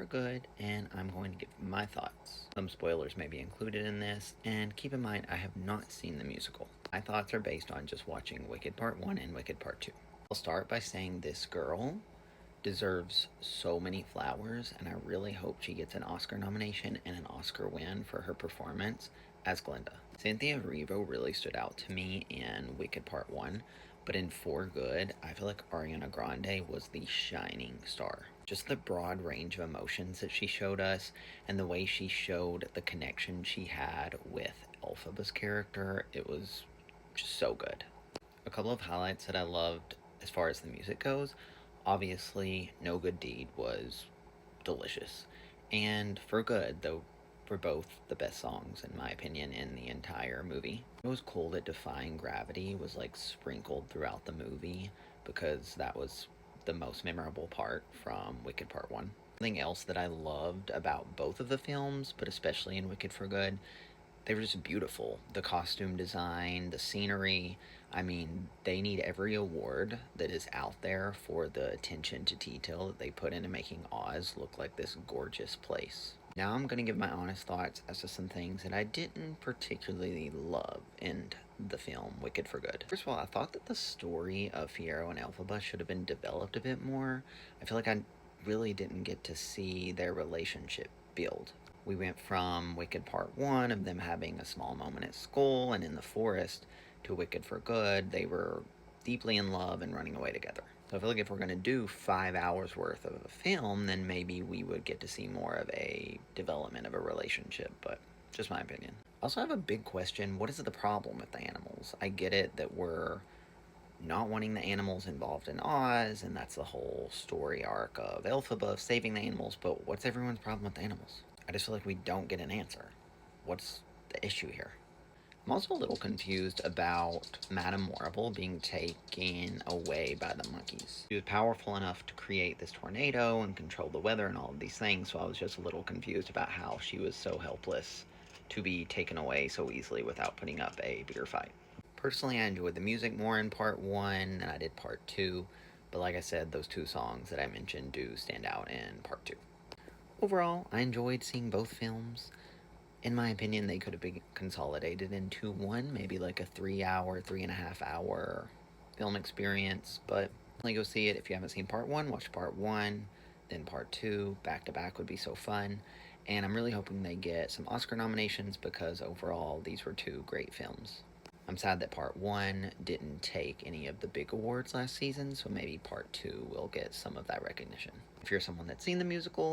for Good, and I'm going to give my thoughts. Some spoilers may be included in this, and keep in mind I have not seen the musical. My thoughts are based on just watching Wicked Part 1 and Wicked Part 2. I'll start by saying this girl deserves so many flowers, and I really hope she gets an Oscar nomination and an Oscar win for her performance as Glinda. Cynthia Erivo really stood out to me in Wicked Part 1, but in For Good, I feel like Ariana Grande was the shining star. Just the broad range of emotions that she showed us, and the way she showed the connection she had with Elphaba's character, it was just so good. A couple of highlights that I loved as far as the music goes. Obviously, No Good Deed was delicious. And For Good, though, were both the best songs, in my opinion, in the entire movie. It was cool that Defying Gravity was like sprinkled throughout the movie because that was the most memorable part from Wicked Part 1. Something else that I loved about both of the films, but especially in Wicked for Good, they were just beautiful. The costume design, the scenery. I mean, they need every award that is out there for the attention to detail that they put into making Oz look like this gorgeous place. Now I'm going to give my honest thoughts as to some things that I didn't particularly love in the film Wicked for Good. First of all, I thought that the story of Fiyero and Elphaba should have been developed a bit more. I feel like I really didn't get to see their relationship build. We went from Wicked Part 1 of them having a small moment at school and in the forest to Wicked for Good. They were deeply in love and running away together. So I feel like if we're going to do 5 hours worth of a film, then maybe we would get to see more of a development of a relationship, but just my opinion. I also have a big question. What is the problem with the animals? I get it that we're not wanting the animals involved in Oz, and that's the whole story arc of Elphaba saving the animals, but what's everyone's problem with the animals? I just feel like we don't get an answer. What's the issue here? I'm also a little confused about Madame Morrible being taken away by the monkeys. She was powerful enough to create this tornado and control the weather and all of these things, so I was just a little confused about how she was so helpless to be taken away so easily without putting up a bigger fight. Personally, I enjoyed the music more in part 1 than I did part 2, but like I said, those two songs that I mentioned do stand out in part 2. Overall, I enjoyed seeing both films. In my opinion, they could have been consolidated into one, maybe like a 3 hour, 3.5 hour film experience, but definitely go see it. If you haven't seen part 1, watch part 1, then part 2, back to back would be so fun. And I'm really hoping they get some Oscar nominations because overall, these were two great films. I'm sad that part 1 didn't take any of the big awards last season, so maybe part 2 will get some of that recognition. If you're someone that's seen the musical,